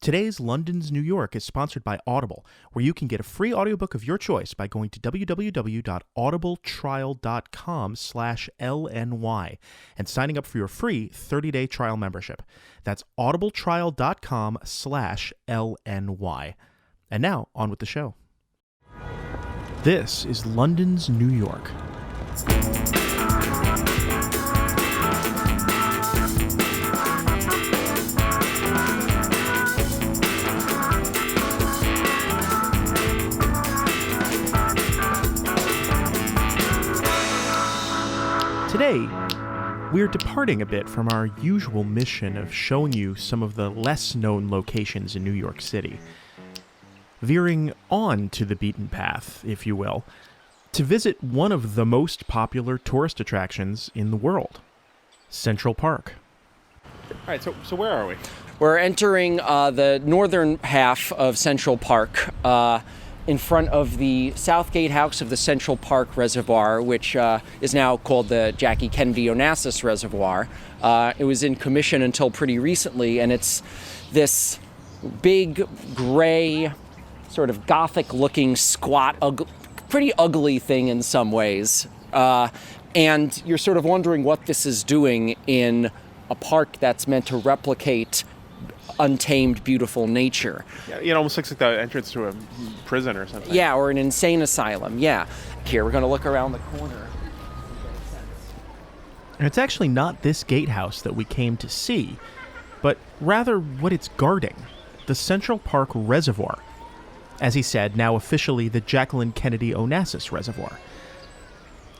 Today's London's New York is sponsored by Audible, where you can get a free audiobook of your choice by going to www.audibletrial.com/LNY and signing up for your free 30-day trial membership. That's audibletrial.com/LNY. And now, on with the show. This is London's New York. Today, we're departing a bit from our usual mission of showing you some of the less-known locations in New York City, veering on to the beaten path, if you will, to visit one of the most popular tourist attractions in the world, Central Park. All right, so where are we? We're entering the northern half of Central Park, in front of the South Gatehouse of the Central Park Reservoir, which is now called the Jackie Kennedy Onassis Reservoir. It was in commission until pretty recently, and it's this big, gray, sort of Gothic-looking, squat, pretty ugly thing in some ways. And you're sort of wondering what this is doing in a park that's meant to replicate untamed, beautiful nature. Yeah, it almost looks like the entrance to a prison or something. Yeah, or an insane asylum, yeah. Here, we're going to look around the corner. And it's actually not this gatehouse that we came to see, but rather what it's guarding, the Central Park Reservoir. As he said, now officially the Jacqueline Kennedy Onassis Reservoir.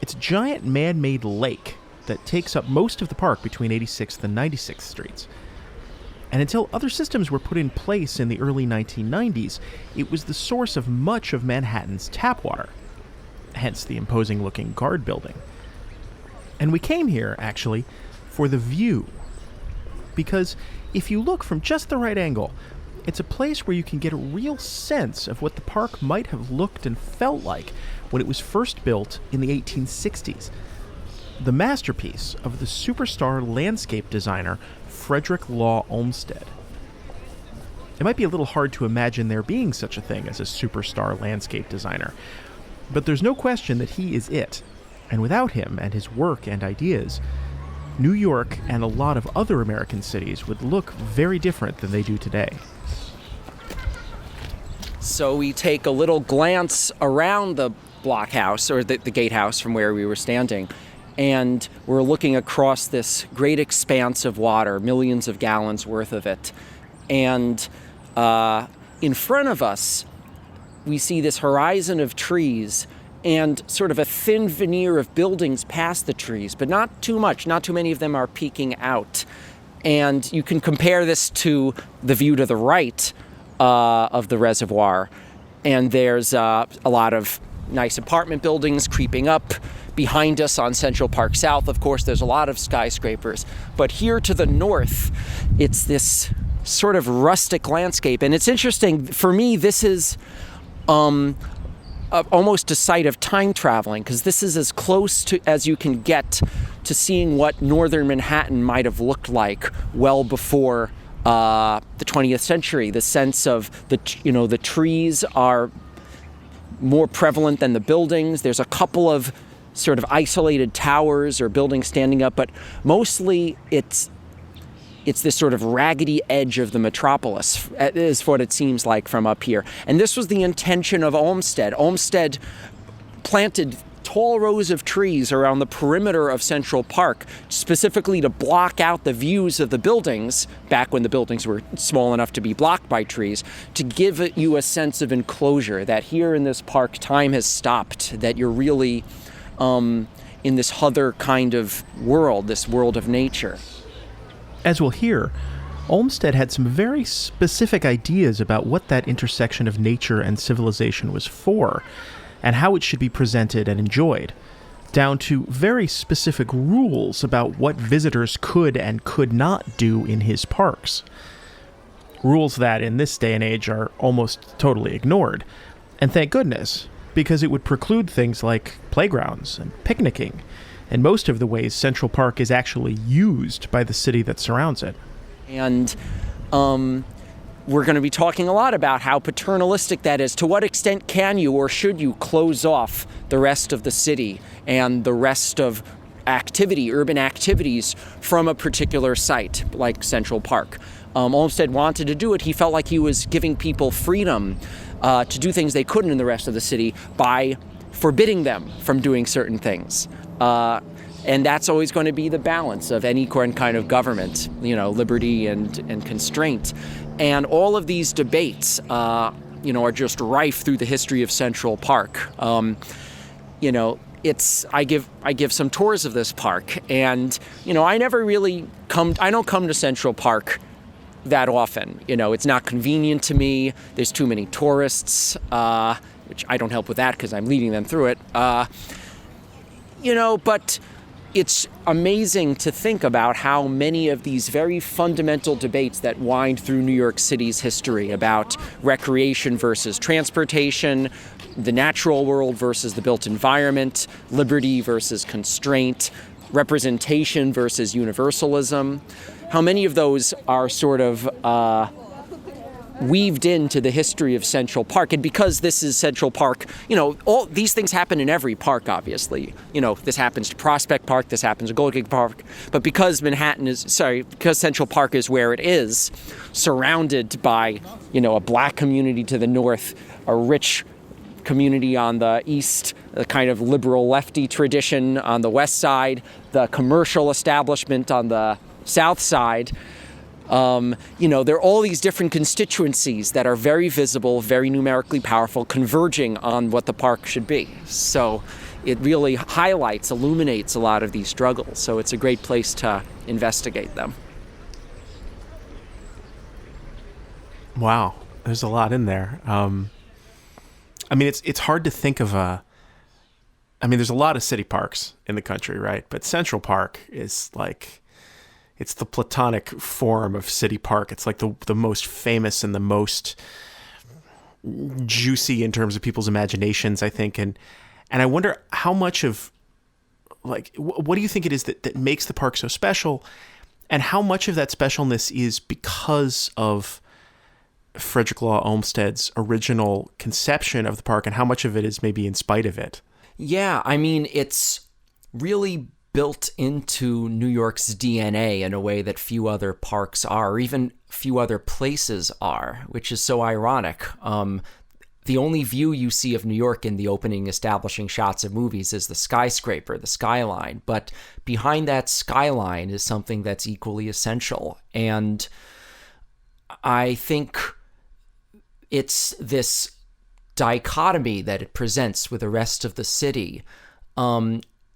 It's a giant man-made lake that takes up most of the park between 86th and 96th Streets. And until other systems were put in place in the early 1990s, it was the source of much of Manhattan's tap water, hence the imposing-looking guard building. And we came here, actually, for the view. Because if you look from just the right angle, it's a place where you can get a real sense of what the park might have looked and felt like when it was first built in the 1860s. The masterpiece of the superstar landscape designer Frederick Law Olmsted. It might be a little hard to imagine there being such a thing as a superstar landscape designer, but there's no question that he is it. And without him and his work and ideas, New York and a lot of other American cities would look very different than they do today. So we take a little glance around the blockhouse, or the gatehouse from where we were standing, and we're looking across this great expanse of water, millions of gallons worth of it. And in front of us, we see this horizon of trees and sort of a thin veneer of buildings past the trees, but not too much. Not too many of them are peeking out. And you can compare this to the view to the right of the reservoir. And there's a lot of nice apartment buildings creeping up. Behind us on Central Park South, of course, there's a lot of skyscrapers. But here to the north, it's this sort of rustic landscape. And it's interesting, for me, this is almost a site of time traveling, because this is as close to as you can get to seeing what northern Manhattan might have looked like well before the 20th century. The sense of the trees are more prevalent than the buildings. There's a couple of sort of isolated towers or buildings standing up, but mostly it's this sort of raggedy edge of the metropolis, is what it seems like from up here. And this was the intention of Olmsted. Olmsted planted tall rows of trees around the perimeter of Central Park, specifically to block out the views of the buildings, back when the buildings were small enough to be blocked by trees, to give you a sense of enclosure, that here in this park, time has stopped, that you're really in this other kind of world, this world of nature. As we'll hear, Olmsted had some very specific ideas about what that intersection of nature and civilization was for, and how it should be presented and enjoyed, down to very specific rules about what visitors could and could not do in his parks. Rules that, in this day and age, are almost totally ignored. And thank goodness, because it would preclude things like playgrounds and picnicking, and most of the ways Central Park is actually used by the city that surrounds it. And we're going to be talking a lot about how paternalistic that is. To what extent can you or should you close off the rest of the city and the rest of urban activities from a particular site like Central Park? Olmsted wanted to do it. He felt like he was giving people freedom to do things they couldn't in the rest of the city by forbidding them from doing certain things. And that's always going to be the balance of any kind of government, liberty and constraint. And all of these debates, are just rife through the history of Central Park. I give some tours of this park, and I don't come to Central Park that often. It's not convenient to me. There's too many tourists, which I don't help with that because I'm leading them through it. But it's amazing to think about how many of these very fundamental debates that wind through New York City's history about recreation versus transportation, the natural world versus the built environment, liberty versus constraint, representation versus universalism, how many of those are sort of weaved into the history of Central Park. And because this is Central Park, all these things happen in every park, obviously. This happens to Prospect Park, this happens to Gold Gate Park. But because because Central Park is where it is, surrounded by, a black community to the north, a rich community on the east, a kind of liberal lefty tradition on the west side, the commercial establishment on the south side, there are all these different constituencies that are very visible, very numerically powerful, converging on what the park should be. So it really illuminates a lot of these struggles. So it's a great place to investigate them. Wow, there's a lot in there. It's hard to think of there's a lot of city parks in the country, right? But Central Park is it's the platonic form of city park. It's like the most famous and the most juicy in terms of people's imaginations, I think. And I wonder how much of, what do you think it is that makes the park so special? And how much of that specialness is because of Frederick Law Olmsted's original conception of the park, and how much of it is maybe in spite of it? Yeah, it's really built into New York's DNA in a way that few other parks are, or even few other places are, which is so ironic. The only view you see of New York in the opening establishing shots of movies is the skyscraper, the skyline. But behind that skyline is something that's equally essential. And I think it's this dichotomy that it presents with the rest of the city,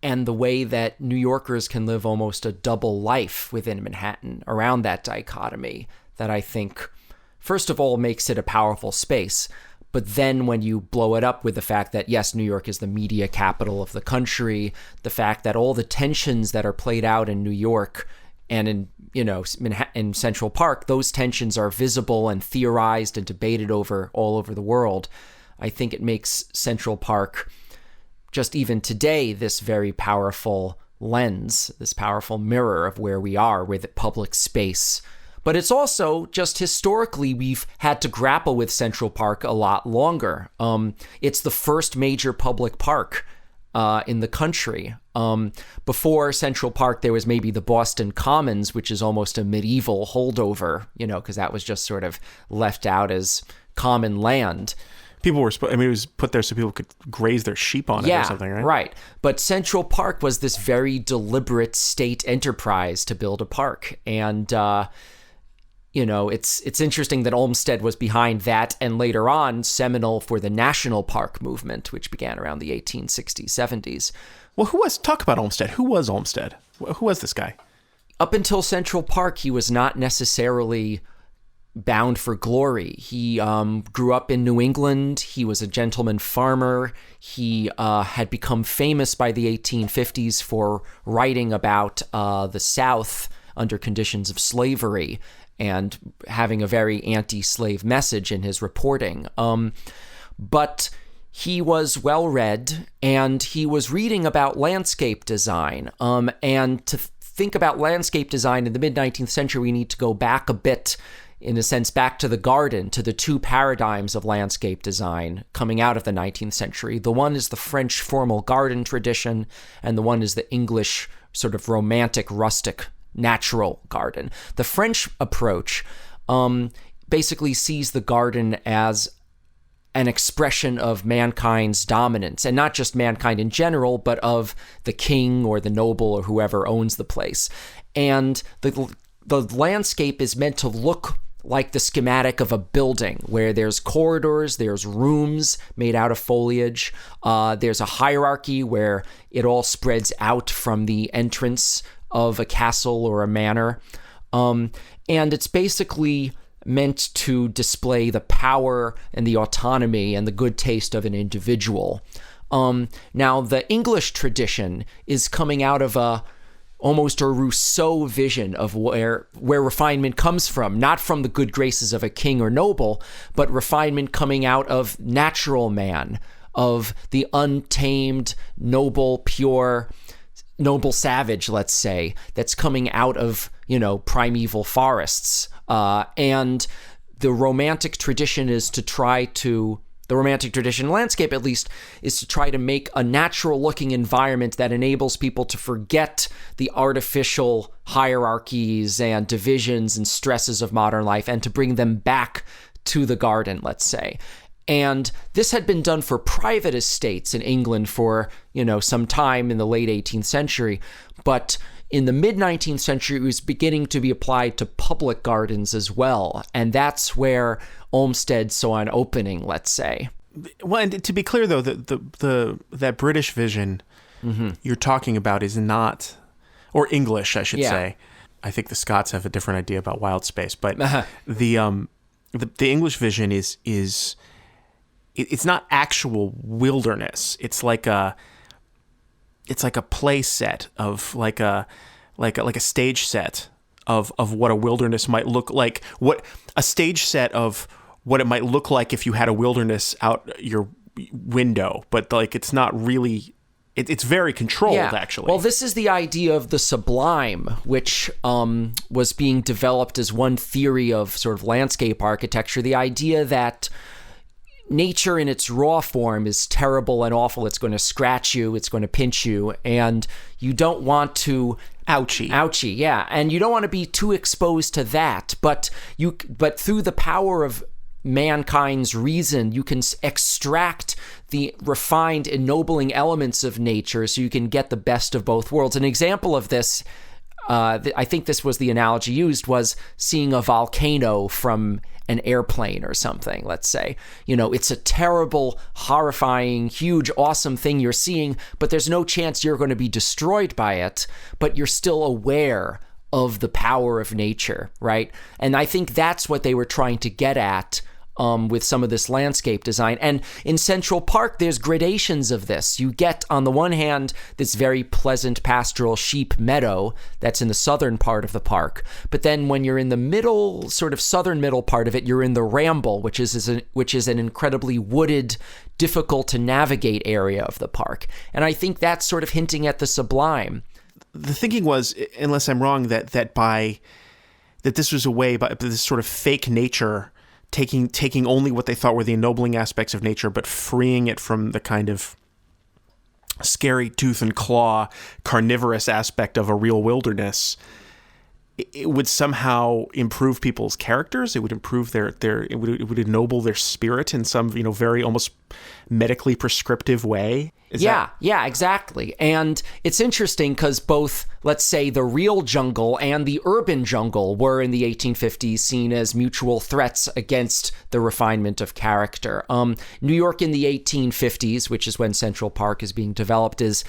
and the way that New Yorkers can live almost a double life within Manhattan around that dichotomy, that I think, first of all, makes it a powerful space. But then when you blow it up with the fact that, yes, New York is the media capital of the country, the fact that all the tensions that are played out in New York and in, Manhattan, in Central Park, those tensions are visible and theorized and debated all over the world, I think it makes Central Park, just even today, this very powerful lens, this powerful mirror of where we are with public space. But it's also just historically, we've had to grapple with Central Park a lot longer. It's the first major public park in the country. Before Central Park, there was maybe the Boston Commons, which is almost a medieval holdover, because that was just sort of left out as common land. People were, it was put there so people could graze their sheep on it or something, right? Right. But Central Park was this very deliberate state enterprise to build a park. And, it's interesting that Olmsted was behind that, and later on seminal for the national park movement, which began around the 1860s, 70s. Well, talk about Olmsted. Who was Olmsted? Who was this guy? Up until Central Park, he was not necessarily bound for glory. He grew up in New England. He was a gentleman farmer. He had become famous by the 1850s for writing about the South under conditions of slavery and having a very anti-slave message in his reporting. But he was well-read, and he was reading about landscape design. And to think about landscape design in the mid-19th century, we need to go back a bit in a sense, back to the garden, to the two paradigms of landscape design coming out of the 19th century. The one is the French formal garden tradition, and the one is the English sort of romantic, rustic, natural garden. The French approach basically sees the garden as an expression of mankind's dominance, and not just mankind in general, but of the king or the noble or whoever owns the place. And the landscape is meant to look like the schematic of a building, where there's corridors, there's rooms made out of foliage, there's a hierarchy where it all spreads out from the entrance of a castle or a manor. And it's basically meant to display the power and the autonomy and the good taste of an individual. Now, the English tradition is coming out of almost a Rousseau vision of where refinement comes from, not from the good graces of a king or noble, but refinement coming out of natural man, of the untamed, noble, pure, noble savage, let's say, that's coming out of, primeval forests. And the romantic tradition the romantic tradition landscape, at least, is to try to make a natural looking environment that enables people to forget the artificial hierarchies and divisions and stresses of modern life, and to bring them back to the garden, let's say. And this had been done for private estates in England for, some time in the late 18th century. But in the mid-19th century, it was beginning to be applied to public gardens as well. And that's where Olmsted saw an opening, let's say. Well, and to be clear, though, that British vision you're talking about is not, or English, I should say. I think the Scots have a different idea about wild space, but the English vision is it's not actual wilderness. It's like a play set of like a stage set of what a wilderness might look like. What a stage set of what it might look like if you had a wilderness out your window, but it's not really. It's very controlled, actually. Well, this is the idea of the sublime, which was being developed as one theory of sort of landscape architecture. The idea that nature in its raw form is terrible and awful. It's going to scratch you. It's going to pinch you. And you don't want to... Ouchie, yeah. And you don't want to be too exposed to that. But through the power of mankind's reason, you can extract the refined, ennobling elements of nature so you can get the best of both worlds. An example of this, I think this was the analogy used, was seeing a volcano from an airplane or something, let's say. It's a terrible, horrifying, huge, awesome thing you're seeing, but there's no chance you're going to be destroyed by it, but you're still aware of the power of nature, right? And I think that's what they were trying to get at with some of this landscape design. And in Central Park, there's gradations of this. You get, on the one hand, this very pleasant pastoral sheep meadow that's in the southern part of the park. But then when you're in the middle, sort of southern middle part of it, you're in the Ramble, which is an incredibly wooded, difficult to navigate area of the park. And I think that's sort of hinting at the sublime. The thinking was, unless I'm wrong, that this was a way, by this sort of fake nature, taking only what they thought were the ennobling aspects of nature, but freeing it from the kind of scary tooth and claw, carnivorous aspect of a real wilderness. It would somehow improve people's characters. It would improve it would ennoble their spirit in some, very almost medically prescriptive way. Yeah, exactly. And it's interesting because both, let's say, the real jungle and the urban jungle were in the 1850s seen as mutual threats against the refinement of character. New York in the 1850s, which is when Central Park is being developed, is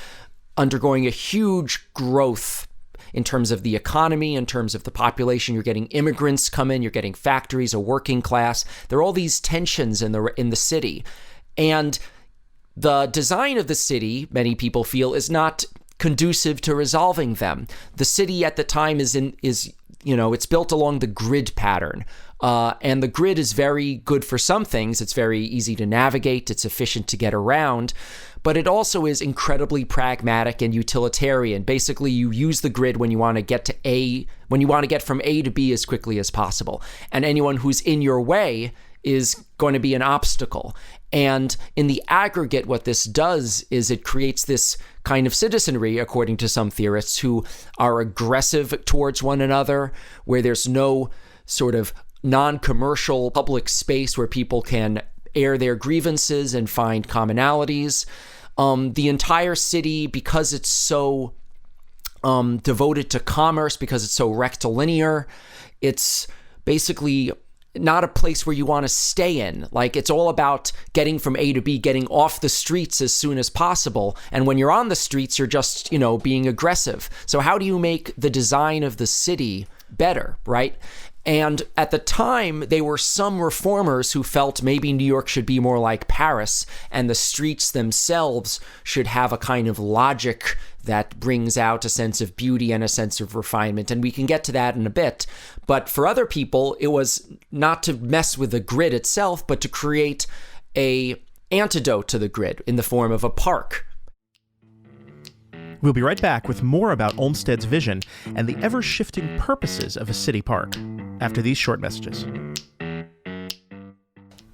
undergoing a huge growth in terms of the economy, in terms of the population. You're getting immigrants come in, you're getting factories, a working class. There are all these tensions in the city. And the design of the city, many people feel, is not conducive to resolving them. The city at the time is it's built along the grid pattern And the grid is very good for some things. It's very easy to navigate. It's efficient to get around. But it also is incredibly pragmatic and utilitarian. Basically, you use the grid when you want to get from A to B as quickly as possible. And anyone who's in your way is going to be an obstacle. And in the aggregate, what this does is it creates this kind of citizenry, according to some theorists, who are aggressive towards one another, where there's no sort of non-commercial public space where people can air their grievances and find commonalities. The entire city, because it's so devoted to commerce, because it's so rectilinear, it's basically not a place where you want to stay in. Like, it's all about getting from A to B, getting off the streets as soon as possible. And when you're on the streets, you're just, being aggressive. So how do you make the design of the city better, right? And at the time, there were some reformers who felt maybe New York should be more like Paris, and the streets themselves should have a kind of logic that brings out a sense of beauty and a sense of refinement. And we can get to that in a bit. But for other people, it was not to mess with the grid itself, but to create an antidote to the grid in the form of a park. We'll be right back with more about Olmsted's vision and the ever-shifting purposes of a city park after these short messages.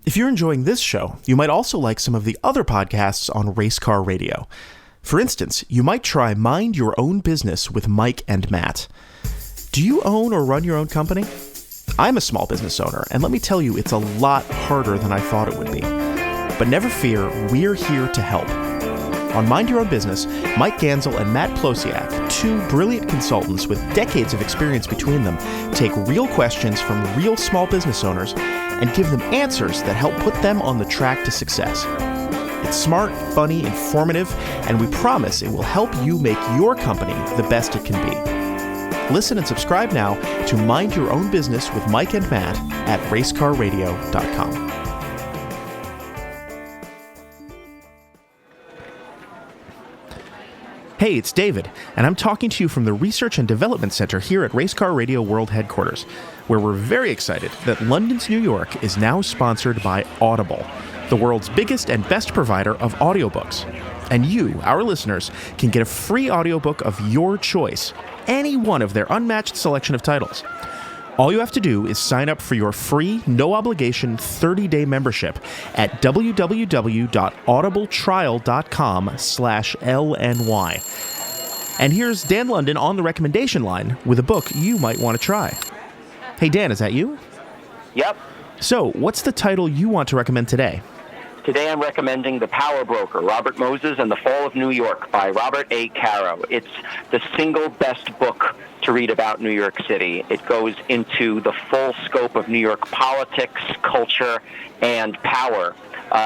If you're enjoying this show, you might also like some of the other podcasts on Race Car Radio. For instance, you might try Mind Your Own Business with Mike and Matt. Do you own or run your own company? I'm a small business owner, and let me tell you, it's a lot harder than I thought it would be. But never fear, we're here to help. On Mind Your Own Business, Mike Gansel and Matt Plosiak, two brilliant consultants with decades of experience between them, take real questions from real small business owners and give them answers that help put them on the track to success. It's smart, funny, informative, and we promise it will help you make your company the best it can be. Listen and subscribe now to Mind Your Own Business with Mike and Matt at racecarradio.com. Hey, it's David, and I'm talking to you from the Research and Development Center here at Race Car Radio World Headquarters, where we're very excited that London's New York is now sponsored by Audible, the world's biggest and best provider of audiobooks. And you, our listeners, can get a free audiobook of your choice, any one of their unmatched selection of titles. All you have to do is sign up for your free, no-obligation 30-day membership at www.audibletrial.com/LNY. And here's Dan London on the recommendation line with a book you might want to try. Hey, Dan, is that you? Yep. So, what's the title you want to recommend today? Today I'm recommending The Power Broker, Robert Moses and the Fall of New York by Robert A. Caro. It's the single best book to read about New York City. It goes into the full scope of New York politics, culture, and power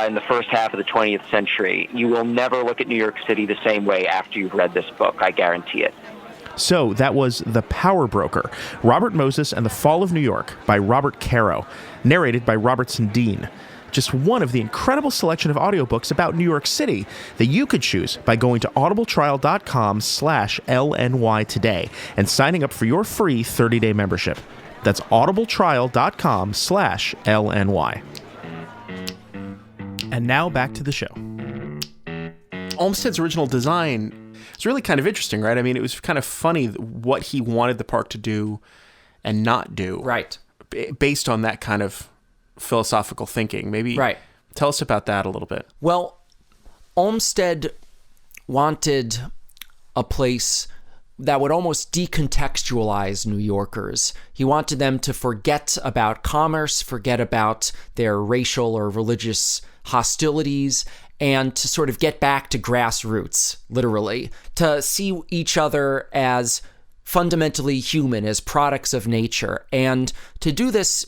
in the first half of the 20th century. You will never look at New York City the same way after you've read this book, I guarantee it. So that was The Power Broker, Robert Moses and the Fall of New York by Robert Caro, narrated by Robertson Dean. Just one of the incredible selection of audiobooks about New York City that you could choose by going to audibletrial.com/LNY today and signing up for your free 30-day membership. That's audibletrial.com/LNY. And now back to the show. Olmsted's original design is really kind of interesting, right? I mean, it was kind of funny what he wanted the park to do and not do. Right. Based on that kind of philosophical thinking. Maybe tell us about that a little bit. Well, Olmsted wanted a place that would almost decontextualize New Yorkers. He wanted them to forget about commerce, forget about their racial or religious hostilities, and to sort of get back to grassroots, literally, to see each other as fundamentally human, as products of nature. And to do this,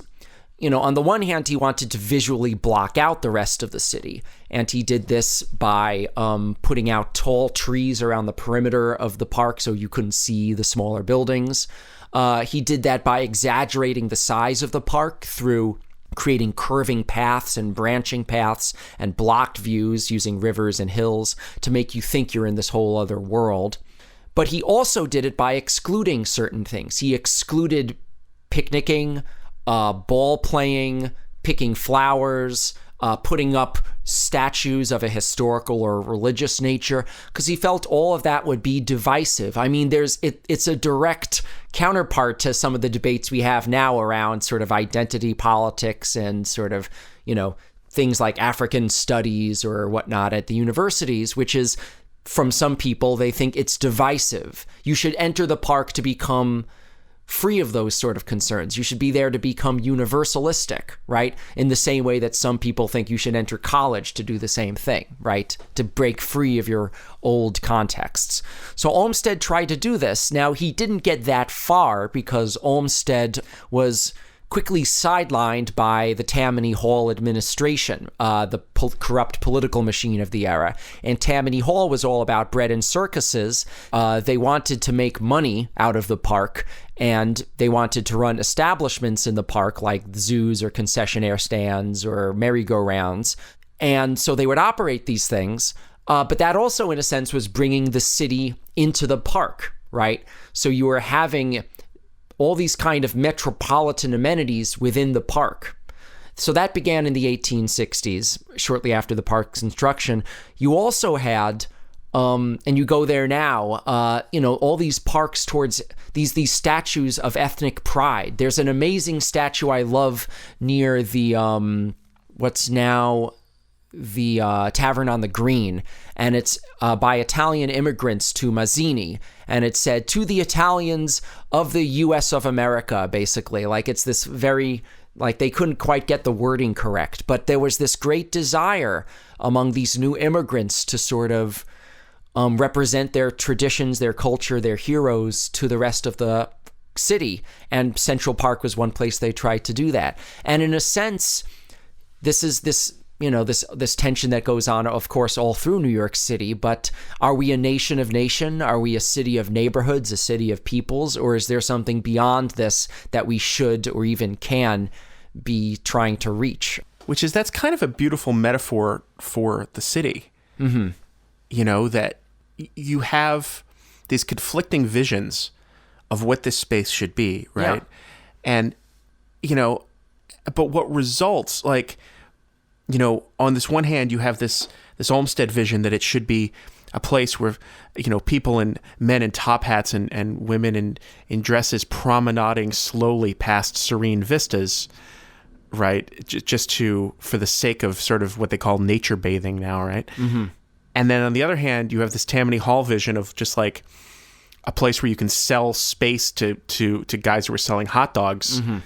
on the one hand, he wanted to visually block out the rest of the city. And he did this by putting out tall trees around the perimeter of the park so you couldn't see the smaller buildings. He did that by exaggerating the size of the park through creating curving paths and branching paths and blocked views using rivers and hills to make you think you're in this whole other world. But he also did it by excluding certain things. He excluded picnicking, ball playing, picking flowers, putting up statues of a historical or religious nature, because he felt all of that would be divisive. I mean, it's a direct counterpart to some of the debates we have now around sort of identity politics and sort of, things like African studies or whatnot at the universities, which is, from some people, they think it's divisive. You should enter the park to become free of those sort of concerns. You should be there to become universalistic, right? In the same way that some people think you should enter college to do the same thing, right? To break free of your old contexts. So Olmsted tried to do this. Now, he didn't get that far because Olmsted was quickly sidelined by the Tammany Hall administration, the corrupt political machine of the era. And Tammany Hall was all about bread and circuses. They wanted to make money out of the park, and they wanted to run establishments in the park like zoos or concessionaire stands or merry-go-rounds. And so they would operate these things. But that also, in a sense, was bringing the city into the park, right? So you were having all these kind of metropolitan amenities within the park. So that began in the 1860s, shortly after the park's construction. You also had, and you go there now, all these parks towards these statues of ethnic pride. There's an amazing statue I love near the, what's now the Tavern on the Green, and it's by Italian immigrants to Mazzini, and it said, "To the Italians of the U.S. of America," basically. Like, it's this very, like, they couldn't quite get the wording correct, but there was this great desire among these new immigrants to sort of represent their traditions, their culture, their heroes to the rest of the city, and Central Park was one place they tried to do that. And in a sense, this is this tension that goes on, of course, all through New York City. But are we a nation of nation? Are we a city of neighborhoods, a city of peoples? Or is there something beyond this that we should or even can be trying to reach? That's kind of a beautiful metaphor for the city. Mm-hmm. That you have these conflicting visions of what this space should be, right? Yeah. And, but what results, on this one hand, you have this Olmsted vision that it should be a place where, people and men in top hats and women in dresses promenading slowly past serene vistas, right? Just for the sake of sort of what they call nature bathing now, right? Mm-hmm. And then on the other hand, you have this Tammany Hall vision of just like a place where you can sell space to guys who are selling hot dogs. Mm-hmm.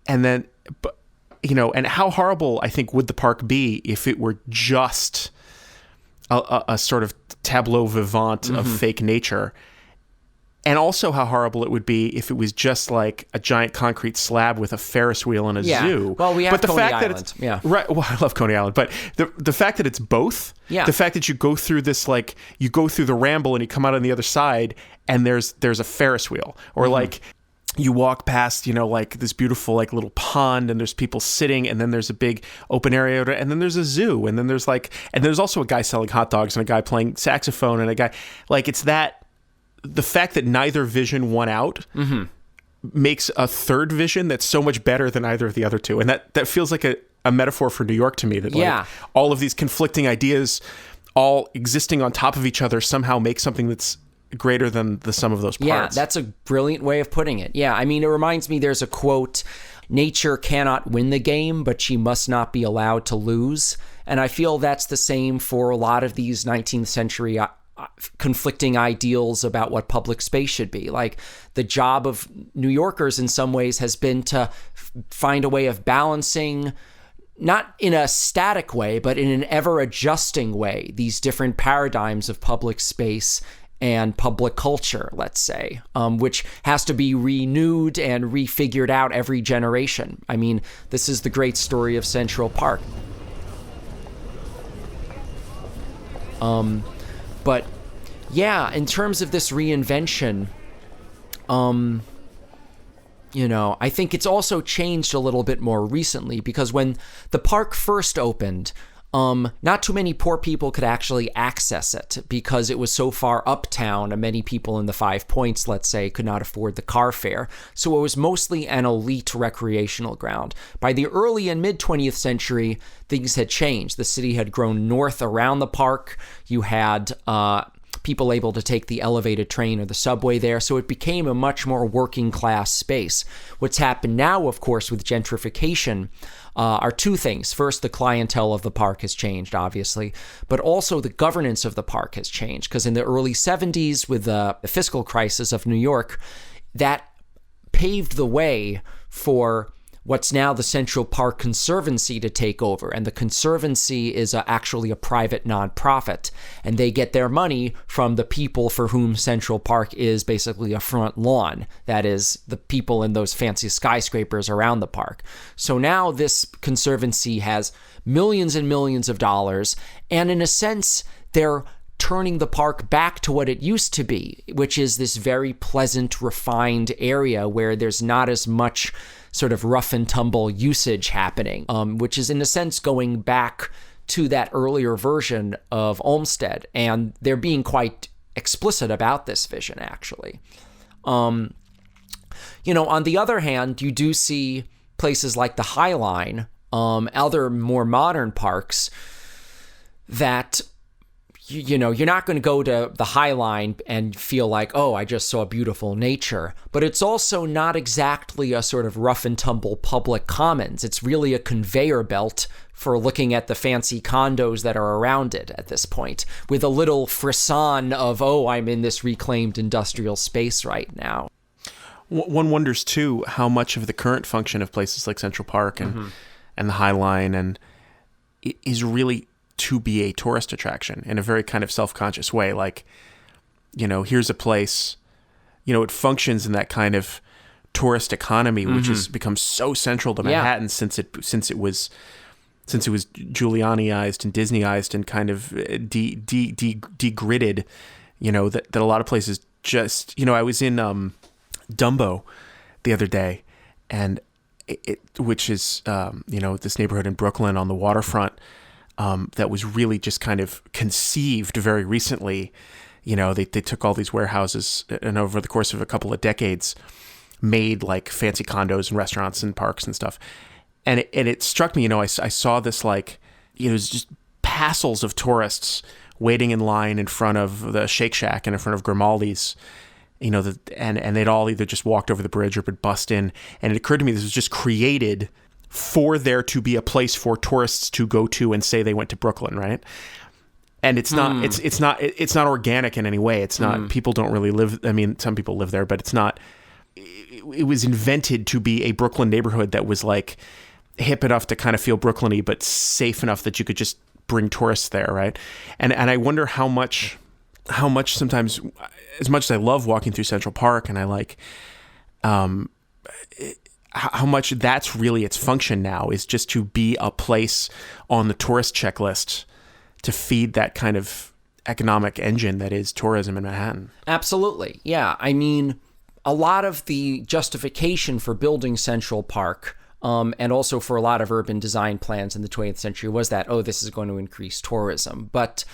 And then, and how horrible I think would the park be if it were just a sort of tableau vivant mm-hmm. of fake nature. And also how horrible it would be if it was just like a giant concrete slab with a Ferris wheel in a zoo. Well, we have the Coney fact Island. That it's, yeah. Right. Well, I love Coney Island. But the fact that it's both, the fact that you go through this, like, you go through the ramble and you come out on the other side and there's a Ferris wheel. Or mm-hmm. like you walk past, like this beautiful like little pond and there's people sitting and then there's a big open area and then there's a zoo and then there's also a guy selling hot dogs and a guy playing saxophone and a guy, like, it's that. The fact that neither vision won out mm-hmm. makes a third vision that's so much better than either of the other two. And that feels like a metaphor for New York to me, that like all of these conflicting ideas all existing on top of each other somehow make something that's greater than the sum of those parts. Yeah, that's a brilliant way of putting it. Yeah, I mean, it reminds me, there's a quote, "Nature cannot win the game, but she must not be allowed to lose." And I feel that's the same for a lot of these 19th century conflicting ideals about what public space should be. Like, the job of New Yorkers in some ways has been to find a way of balancing, not in a static way, but in an ever-adjusting way, these different paradigms of public space and public culture, let's say, which has to be renewed and refigured out every generation. I mean, this is the great story of Central Park. But yeah, in terms of this reinvention, I think it's also changed a little bit more recently, because when the park first opened, not too many poor people could actually access it because it was so far uptown, and many people in the 5 Points, let's say, could not afford the car fare. So it was mostly an elite recreational ground. By the early and mid 20th century, things had changed. The city had grown north around the park. You had people able to take the elevated train or the subway there, so it became a much more working class space. What's happened now, of course, with gentrification are two things. First, the clientele of the park has changed, obviously, but also the governance of the park has changed, because in the early 70s, with the fiscal crisis of New York, that paved the way for what's now the Central Park Conservancy to take over. And the Conservancy is actually a private nonprofit, and they get their money from the people for whom Central Park is basically a front lawn. That is, the people in those fancy skyscrapers around the park. So now this Conservancy has millions and millions of dollars, and in a sense, they're turning the park back to what it used to be, which is this very pleasant, refined area where there's not as much sort of rough and tumble usage happening, which is in a sense going back to that earlier version of Olmsted. And they're being quite explicit about this vision, actually. On the other hand, you do see places like the High Line, other more modern parks that you're not going to go to the High Line and feel like, oh, I just saw beautiful nature. But it's also not exactly a sort of rough and tumble public commons. It's really a conveyor belt for looking at the fancy condos that are around it at this point, with a little frisson of, oh, I'm in this reclaimed industrial space right now. One wonders, too, how much of the current function of places like Central Park and the High Line and is really to be a tourist attraction in a very kind of self-conscious way. Like, here's a place, it functions in that kind of tourist economy, which has become so central to Manhattan since it was Giulianiized and Disneyized and kind of degridded, that a lot of places just, I was in Dumbo the other day, and which is, this neighborhood in Brooklyn on the waterfront, that was really just kind of conceived very recently. They took all these warehouses and over the course of a couple of decades made like fancy condos and restaurants and parks and stuff. And it struck me, I saw this like, it was just passels of tourists waiting in line in front of the Shake Shack and in front of Grimaldi's, and they'd all either just walked over the bridge or would bust in. And it occurred to me this was just created for there to be a place for tourists to go to and say they went to Brooklyn, right? And it's not it's not organic in any way. It's not people don't really live. I mean, some people live there, but it's not. It was invented to be a Brooklyn neighborhood that was like hip enough to kind of feel Brooklyn-y, but safe enough that you could just bring tourists there, right? And I wonder how much sometimes, as much as I love walking through Central Park and I like. How much that's really its function now is just to be a place on the tourist checklist to feed that kind of economic engine that is tourism in Manhattan. Absolutely. Yeah. I mean, a lot of the justification for building Central Park, and also for a lot of urban design plans in the 20th century was that, oh, this is going to increase tourism. But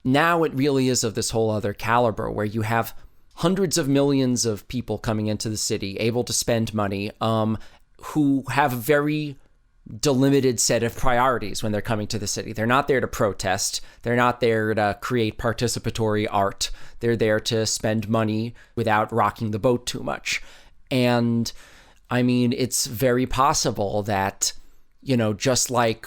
now it really is of this whole other caliber where you have hundreds of millions of people coming into the city, able to spend money, who have a very delimited set of priorities when they're coming to the city. They're not there to protest. They're not there to create participatory art. They're there to spend money without rocking the boat too much. And I mean, it's very possible that, just like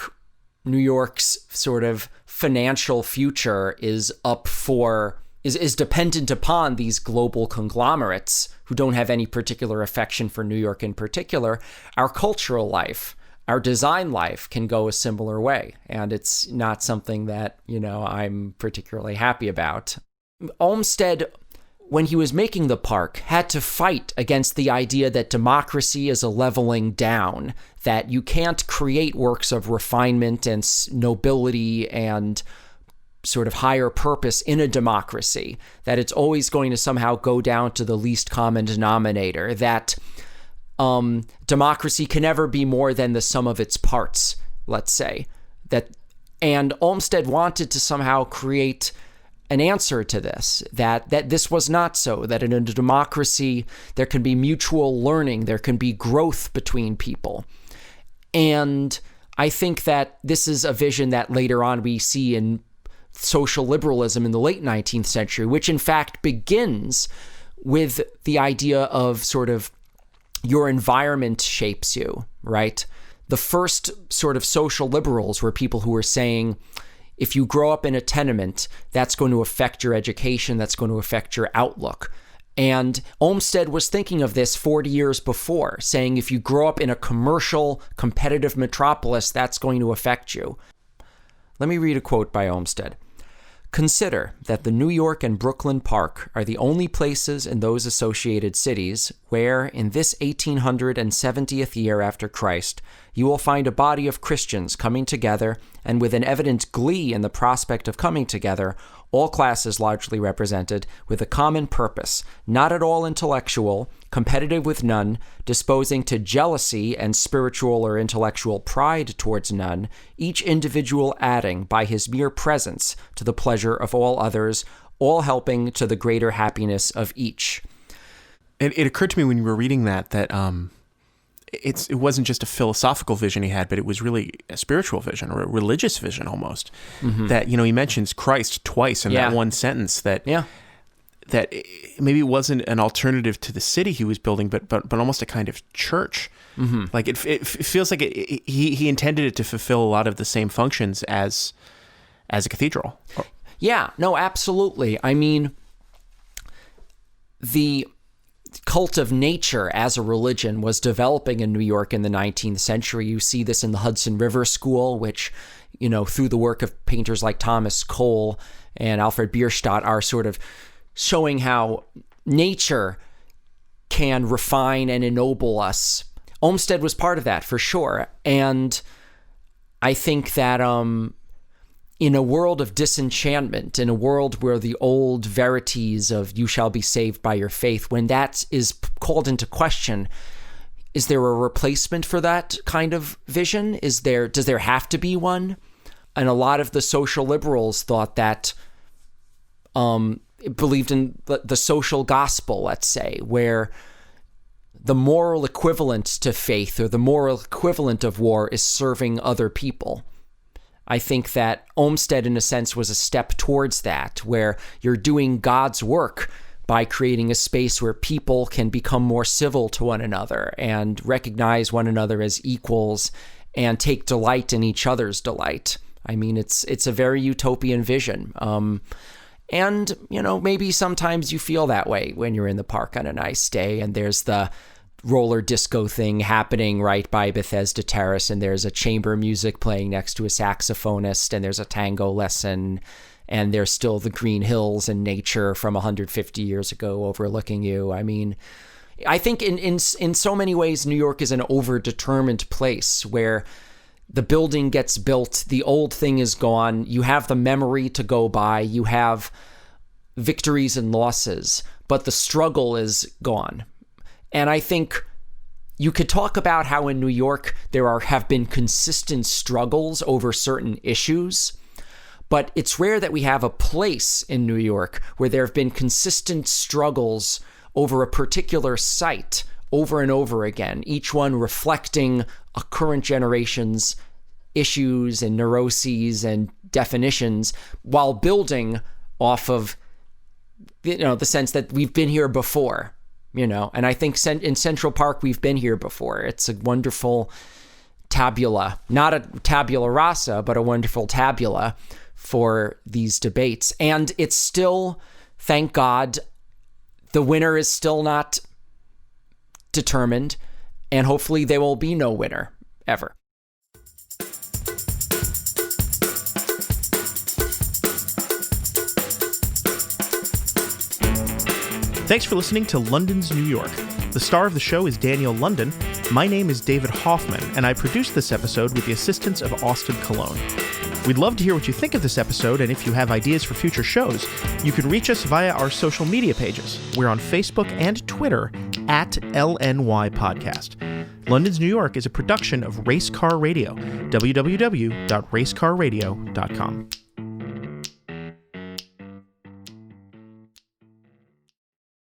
New York's sort of financial future is up for is dependent upon these global conglomerates who don't have any particular affection for New York in particular, our cultural life, our design life can go a similar way. And it's not something that, I'm particularly happy about. Olmsted, when he was making the park, had to fight against the idea that democracy is a leveling down, that you can't create works of refinement and nobility and sort of higher purpose in a democracy, that it's always going to somehow go down to the least common denominator, that democracy can never be more than the sum of its parts, let's say, that And Olmsted wanted to somehow create an answer to this, that this was not so, that in a democracy there can be mutual learning, there can be growth between people. And I think that this is a vision that later on we see in social liberalism in the late 19th century, which in fact begins with the idea of sort of your environment shapes you, right? The first sort of social liberals were people who were saying, if you grow up in a tenement, that's going to affect your education, that's going to affect your outlook. And Olmsted was thinking of this 40 years before, saying if you grow up in a commercial, competitive metropolis, that's going to affect you. Let me read a quote by Olmsted. Consider that the New York and Brooklyn Park are the only places in those associated cities where, in this 1870th year after Christ, you will find a body of Christians coming together, and with an evident glee in the prospect of coming together, all classes largely represented, with a common purpose, not at all intellectual, competitive with none, disposing to jealousy and spiritual or intellectual pride towards none, each individual adding by his mere presence to the pleasure of all others, all helping to the greater happiness of each. It occurred to me when you were reading that it wasn't just a philosophical vision he had, but it was really a spiritual vision or a religious vision almost. Mm-hmm. That, he mentions Christ twice in that one sentence, that maybe it wasn't an alternative to the city he was building, but almost a kind of church. Mm-hmm. Like it feels like he intended it to fulfill a lot of the same functions as a cathedral. Yeah, no, absolutely. I mean, the cult of nature as a religion was developing in New York in the 19th century. You see this in the Hudson River School, which, through the work of painters like Thomas Cole and Alfred Bierstadt, are sort of showing how nature can refine and ennoble us. Olmsted was part of that, for sure. And I think that in a world of disenchantment, in a world where the old verities of you shall be saved by your faith, when that is called into question, is there a replacement for that kind of vision? Does there have to be one? And a lot of the social liberals thought that, believed in the social gospel, let's say, where the moral equivalent to faith or the moral equivalent of war is serving other people. I think that Olmsted, in a sense, was a step towards that, where you're doing God's work by creating a space where people can become more civil to one another and recognize one another as equals and take delight in each other's delight. I mean, it's a very utopian vision. And, maybe sometimes you feel that way when you're in the park on a nice day and there's the roller disco thing happening right by Bethesda Terrace, and there's a chamber music playing next to a saxophonist, and there's a tango lesson, and there's still the green hills and nature from 150 years ago overlooking you. I mean, I think in so many ways, New York is an overdetermined place where the building gets built, the old thing is gone, you have the memory to go by, you have victories and losses, but the struggle is gone. And I think you could talk about how in New York there have been consistent struggles over certain issues, but it's rare that we have a place in New York where there have been consistent struggles over a particular site over and over again, each one reflecting a current generation's issues and neuroses and definitions while building off of, the sense that we've been here before. And I think in Central Park, we've been here before. It's a wonderful tabula, not a tabula rasa, but a wonderful tabula for these debates. And it's still, thank God, the winner is still not determined, and hopefully there will be no winner ever. Thanks for listening to London's New York. The star of the show is Daniel London. My name is David Hoffman, and I produced this episode with the assistance of Austin Colon. We'd love to hear what you think of this episode, and if you have ideas for future shows, you can reach us via our social media pages. We're on Facebook and Twitter @LNY Podcast. London's New York is a production of Race Car Radio, www.racecarradio.com.